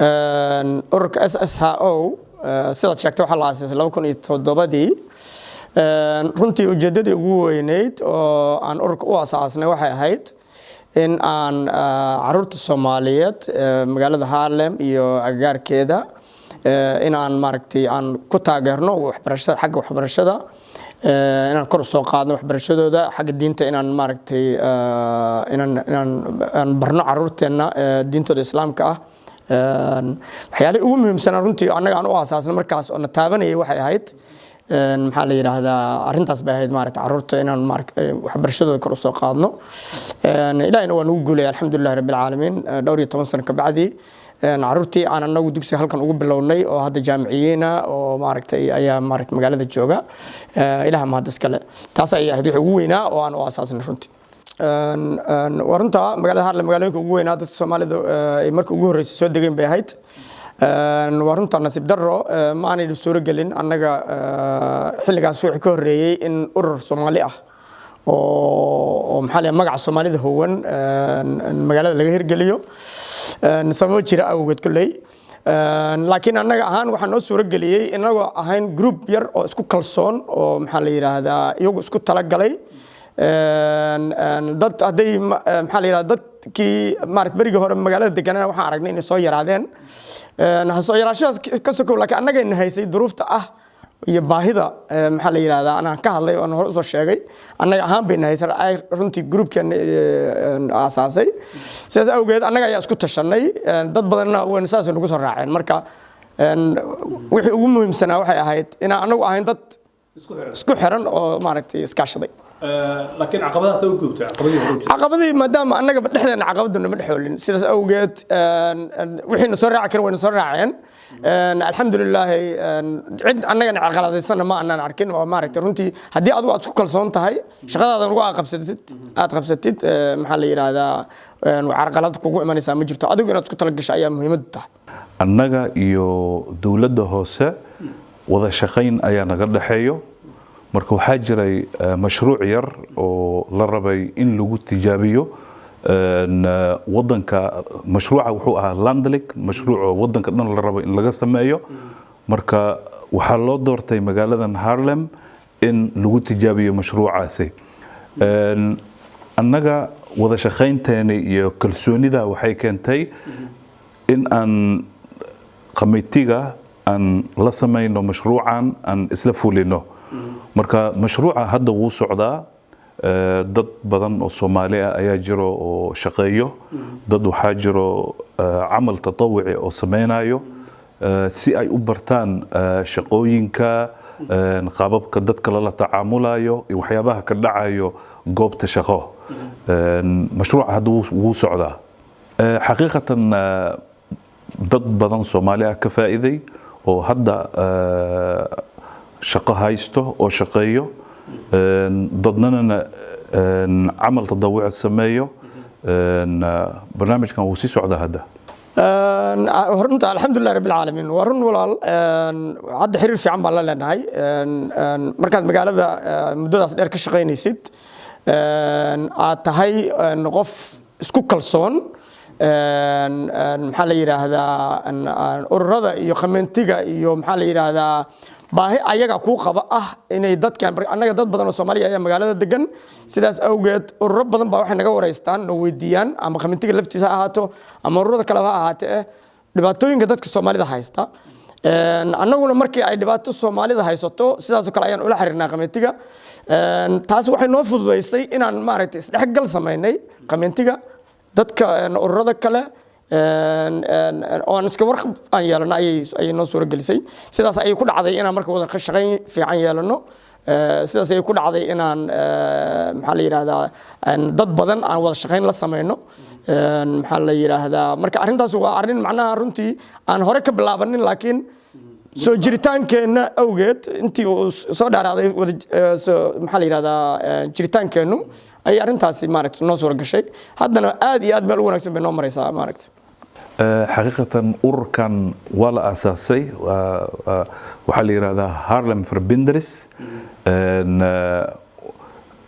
ururka SSHO sidaad sheegtay waxaa la aasaasay 2007 runtii ujeedadii ugu weyneyd oo aan ururka u aasaasnay waxay ahayd in aan caruurta Soomaaliyeed magaalada Harlem iyo agagaarkeeda in aan maaragtay aan ku taageerno waxbarashada xagga waxbarashada inaan kor u soo qaadno waxbarashadooda xagga diinta inaan maaragtay inaan barno caruurteena diintooda islaamka ah waxyaalaha ugu muhiimsan runtii anaga aan u aasaasnay markaas oo na taabanayay waxay ahayd maxaa la yiraahdaa arintaas bay ahayd maaragtay caruurta inaan waxbarashadooda kor u soo qaadno ilaahina waa nagu guuleeyay alxamdulillahi rabbil caalamiin dhowr iyo 10 sano ka bacdi caruurtii aan anagu dugsiga halkan ugu bilownay oo hadda jaamiciyeena oo maaragtay ayaa maaragtay magaalada jooga ilaaha mahad iskale taas ay ahayd wixii ugu weynaa oo aan u aasaasnay runtii warunta magaalada Harlem magaalooyinka ugu weynaa dadka Soomaalida ay markii ugu horeysay soo degeen bay ahayd warunta nasiib darro ma aanay suuro gelin annaga xilligaas wixii ka horeeyay in urur Soomaali ah oo maxaa la magaca Soomaalida hoowan magaalada laga hirgeliyo sababo jira awgeed kulay laakiin annaga ahaan waxa noo suuro geliyay inagoo ahayn group yar oo isku kalsoon oo maxaa la yiraahdaa iyagu isku tala galay dad haday maxaa la yiraahdaa dadkii maaragtay bariga hore magaalada deganaa waxaan aragnay inay soo yaraadeen soo yaraashadas ka soo laakiin annaga in haysay duruufta ah iyo baahida maxaa la yiraahdaa anaan ka hadlay oo hore u soo sheegay annaga ahaan bayna haysay runtii groupkan aasaasay sidaas awgeed annaga ayaa isku tashanay dad badanna waan saas ugu soo raaceen marka wixii ugu muhiimsanaa waxay ahayd in anagu ahayn dad isku xiran oo maaragtay iskaashaday laakiin caqabadaha soo gudubtay caqabadii maadaama annaga dhexdeena caqabaduna ma dhaxoolin sidaas awgeed wixii soo raaci kara way soo raaceen alxamdulillah cid annaga caqabadaysana ma aanan arkin oo maaragtay runtii hadii aad isku kalsoon tahay shaqadaada ugu qabsatid maxaa la yiraahdaa caqabad kugu imanaysa ma jirto adigu inaad isku tala gasho ayaa muhiimad tahay annaga iyo dawladda hoose wada shaqayn ayaa naga dhaxeeyo marka waxaa jiray mashruuc yar oo la rabay in lagu tijaabiyo wadanka mashruuca wuxuu ahaa landlik mashruuc wadanka dhan la rabo in laga sameeyo marka waxaa loo doortay magaaladan Harlem in lagu tijaabiyo mashruucaasi annaga wada shaqaynteena iyo kalsoonida waxay keentay in aan committee-ga aan la sameeyno mashruucan aan isla fulino marka mashruuca hadda wuu socdaa dad badan oo Soomaali ah ayaa jiro oo shaqeeyo dad waxaa jiro amal tatawuci oo sameynayo si ay u bartaan shaqooyinka qaababka dadka la tacaamulayo iyo waxyaabaha ka dhacayo goobta shaqo mashruuca hadda wuu socdaa xaqiiqatan dad badan Soomaali ah ka faa'iiday oo hadda shaqo haysto oo shaqeeyo dadnana amal tadawuc sameeyo barnaamijkan wuu sii socdaa hadda horta alxamdulillahi rabbil caalamiin warun walaal hadda xiriir fiican baan la leenahay markaad magaalada muddadaas dheer ka shaqeynaysid aad tahay qof isku kalsoon maxaa la yiraahdaa ururada iyo committee-ga iyo maxaa la yiraahdaa baahi ayaga ku qaba ah inay dadkan annaga dad badan oo Soomaaliya ayaa magaalada degan sidaas awgeed ururo badan baa waxay naga wareystaan oo weydiiyaan ama committee-ga laftiisa ahaato ama ururada kale ha ahaatee dhibaatooyinka dadka Soomaalida haysta annaguna markii ay dhibaato Soomaalida haysato sidaas kale ayaan ula xiriirnaa committee-ga taas waxay noo fududeysay inaan maaragtay isdhexgal sameynay committee-ga dadka ururada kale oo iska warqab aan yeelano ay noo suuro gelisay sidaas ay ku dhacday inaan marka wada shaqayn fiican yeelano sidaas ay ku dhacday inaan maxaa la yiraahdaa dad badan aan wada shaqayn la sameeyno maxaa la yiraahdaa marka arintaas waa arin macnaha runtii aan hore ka bilaabanin laakiin soo jiritaankeena awgeed intii uu soo dhaaraaday maxaa la yiraahdaa jiritaankeenu ay arintaasi maaragtay noo suuro gashay haddana aad iyo aad meel u wanaagsan bay noo maraysaa maaragtay xaqiiqatan ururkan waa la aasaasay waxaa la yiraahdaa Harlem Verbinderis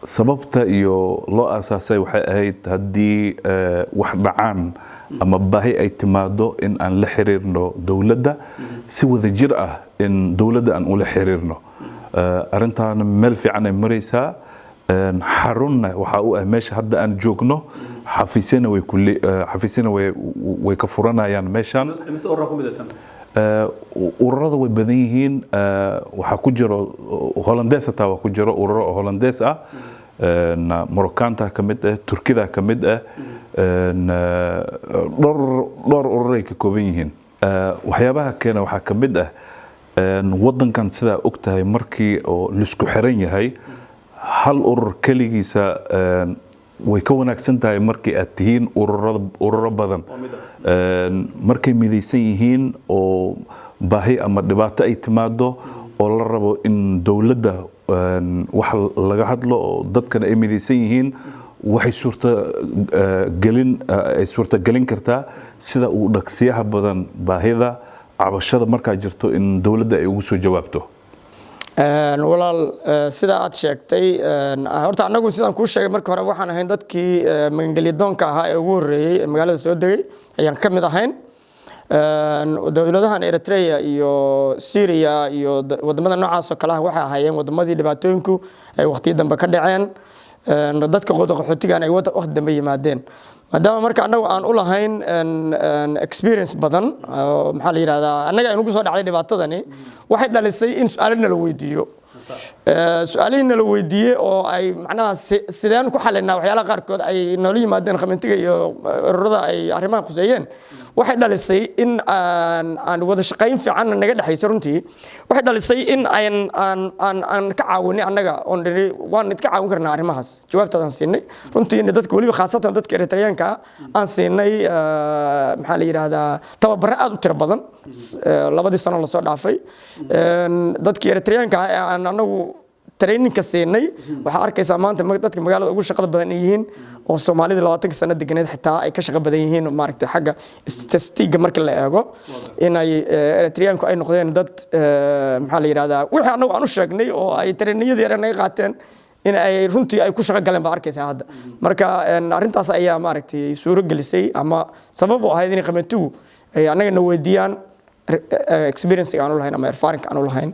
sababta iyo loo aasaasay waxay ahayd haddii wax dhacaan ama baahi ay timaado in aan la xiriirno dowladda si wada jir ah in dowladda aan ula xiriirno arintan meel fiican ay maraysaa xarunna waxa uu ah meesha hadda aan joogno xafiisyana way ka furanayaan meeshan ururada way badan yihiin waxaa ku jiro Hollandees taa waa ku jiro ururo Hollandees ah Moroccaanta ka mid ah Turkida ka mid ah dhowr ururay ka kooban yihiin waxyaabaha keena waxaa ka mid ah wadankan sidaa ogtahay markii oo lisku xiran yahay hal urur kaligiisa way ka wanaagsan tahay markii aad tihiin ururo badan markay midaysan yihiin oo baahi ama dhibaato ay timaado oo la rabo in dowladda wax laga hadlo oo dadkana ay midaysan yihiin waxay suurtagelin kartaa sida uu dhaqsiyaha badan baahida cabashada markaa jirto in dowladda ay ugu soo jawaabto walaal sida aad sheegtay horta anagu sidaan kuu sheegay markii hore waxaan ahayn dadkii magangelyadoonka ahaa ee ugu horeeyay ee magaalada soo degay ayaan ka mid ahayn dowladahan Eritrea iyo Syria iyo wadamada noocaas oo kale ah waxay ahaayeen wadamadii dhibaatooyinku ay waqti dambe ka dhaceen dadka qaxootiga ay waqti dambe yimaadeen maadaama marka anagu aan u lahayn experience badan maxaa la yiraahdaa anaga aynu ku soo dhacday dhibaatadani waxay dhalisay in su'aalina la weydiiyo su'aalina la weydiiyay oo ay macnaha sideen ku xalinaa waxyaalaha qaar kood ay nolol yimaadeen qamintiga iyo ururada ay arrimaha quseeyeen waxay dhalisay in aan wada shaqayn fiican naga dhaxayso runtii waxay dhalisay in aan ka caawinay anaga oo waan idka caawin karnaa arrimahaas jawaabtadan siinay runtii in dadka waliba khaasatan dadka Eritreanka aan siinay maxaa la yiraahdaa tababar aad u tiro badan labadii sano la soo dhaafay dadka Eritreanka aan anagu training ka siinay waxa arkaysaa maanta dadka magaalada ugu shaqada badan yihiin oo Soomaalida 20 sano deganeed xitaa ay ka shaqo badan yihiin maaragtay xagga statistics marka la eego in ay Eritreanku ay noqdeen dad maxaa la yiraahdaa wixii anagu aan u sheegnay oo ay trainingada yar naga qaateen in ay runtii ay ku shaqo galeen ba arkaysaa hadda marka arintaas ayaa maaragtay suuro gelisay ama sabab u ahayd in qameetu ay anaga na weydiiyaan experience aan u lahayn ama erfarinka aan u lahayn